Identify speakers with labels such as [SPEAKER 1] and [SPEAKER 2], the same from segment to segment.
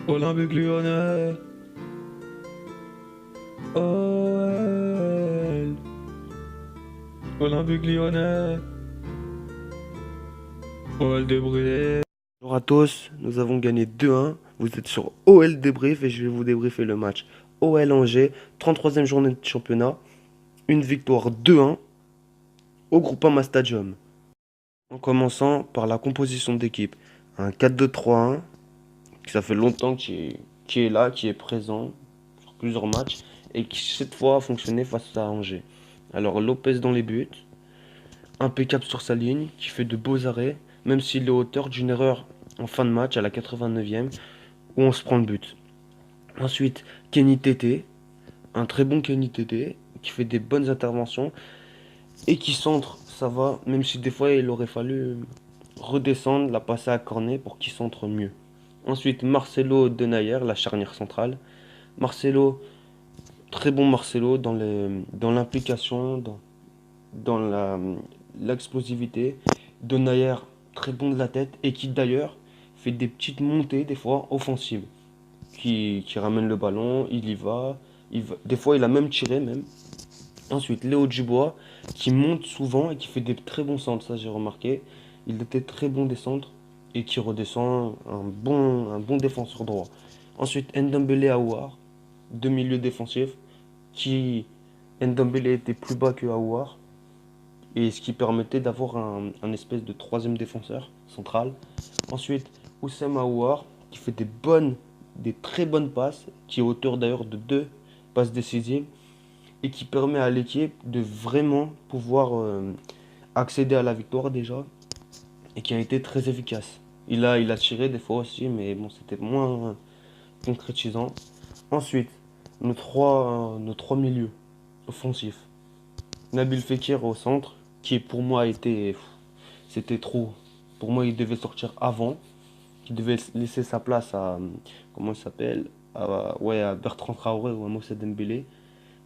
[SPEAKER 1] Olympique Lyonnais, OL, Olympique Lyonnais, OL débrouillé.
[SPEAKER 2] Bonjour à tous, nous avons gagné 2-1. Vous êtes sur OL Débrief et je vais vous débriefer le match OL Angers, 33e journée de championnat, une victoire 2-1 au Groupama Stadium. En commençant par la composition d'équipe, un 4-2-3-1, qui ça fait longtemps qui est là, qui est présent sur plusieurs matchs et qui cette fois a fonctionné face à Angers. Alors Lopez dans les buts, impeccable sur sa ligne, qui fait de beaux arrêts, même s'il est auteur d'une erreur en fin de match à la 89e où on se prend le but. Ensuite, Kenny Tété, un très bon Kenny Tété, qui fait des bonnes interventions et qui centre, ça va, même si des fois il aurait fallu redescendre, la passer à Cornet pour qu'il centre mieux. Ensuite, Marcelo Denayer, la charnière centrale. Marcelo, très bon Marcelo dans l'implication, dans l'explosivité. Denayer, très bon de la tête et qui d'ailleurs fait des petites montées des fois offensives. Qui ramène le ballon, des fois il a même tiré même. Ensuite, Léo Dubois qui monte souvent et qui fait des très bons centres, ça j'ai remarqué. Il était très bon des centres et qui redescend un bon défenseur droit. Ensuite, Ndombele Aouar, deux milieux défensifs, qui Ndombele était plus bas que Aouar et ce qui permettait d'avoir un espèce de troisième défenseur central. Ensuite, Oussem Aouar qui fait des très bonnes passes, qui est auteur d'ailleurs de deux passes décisives et qui permet à l'équipe de vraiment pouvoir accéder à la victoire déjà et qui a été très efficace. Il a tiré des fois aussi, mais bon, c'était moins concrétisant. Ensuite, nos trois milieux offensifs. Nabil Fekir au centre, qui pour moi c'était trop. Pour moi, il devait sortir avant, il devait laisser sa place à, comment il s'appelle, ouais, à Bertrand Traoré ou à Moussa Dembélé.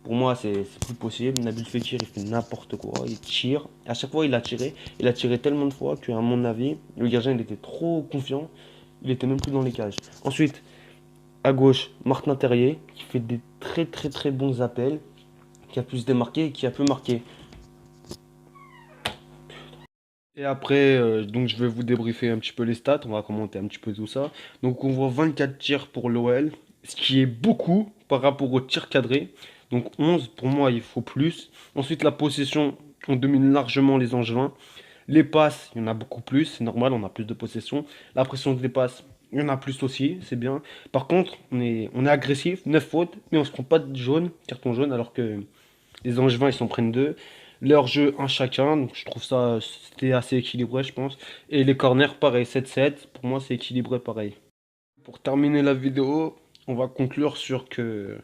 [SPEAKER 2] Pour moi, c'est plus possible. Nabil Fekir, il fait n'importe quoi. Il tire. À chaque fois, il a tiré. Il a tiré tellement de fois qu'à mon avis, le gardien, il était trop confiant. Il était même plus dans les cages. Ensuite, à gauche, Martin Terrier, qui fait des très très très bons appels, qui a pu se démarquer et qui a pu marquer. Et après, donc je vais vous débriefer un petit peu les stats. On va commenter un petit peu tout ça. Donc on voit 24 tirs pour l'OL, ce qui est beaucoup par rapport aux tirs cadrés. Donc 11, pour moi, il faut plus. Ensuite, la possession, on domine largement les Angevins. Les passes, il y en a beaucoup plus, c'est normal, on a plus de possession. La pression des passes, il y en a plus aussi, c'est bien. Par contre, on est agressif, 9 fautes, mais on se prend pas de jaune, carton jaune, alors que les Angevins, ils s'en prennent deux. Leur jeu, un chacun, donc je trouve ça, c'était assez équilibré, je pense. Et les corners, pareil, 7-7, pour moi, c'est équilibré pareil. Pour terminer la vidéo, on va conclure sur que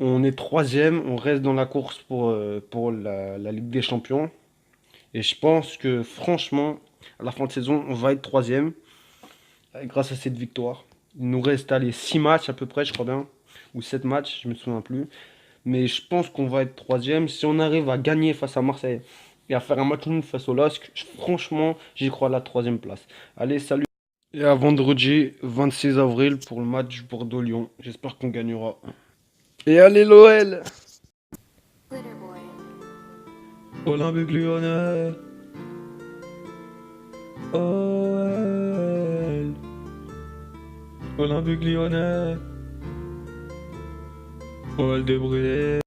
[SPEAKER 2] on est troisième, on reste dans la course pour la Ligue des Champions. Et je pense que franchement, à la fin de saison, on va être troisième grâce à cette victoire. Il nous reste allez, 6 matchs à peu près, je crois bien, ou 7 matchs, je me souviens plus. Mais je pense qu'on va être troisième. Si on arrive à gagner face à Marseille et à faire un match nul face au LOSC, franchement, j'y crois à la troisième place. Allez, salut. Et à vendredi 26 avril pour le match Bordeaux-Lyon. J'espère qu'on gagnera. Et allez l'OL!
[SPEAKER 1] Olympique Lyonnais, OL, Olympique Lyonnais, OL débrouillé.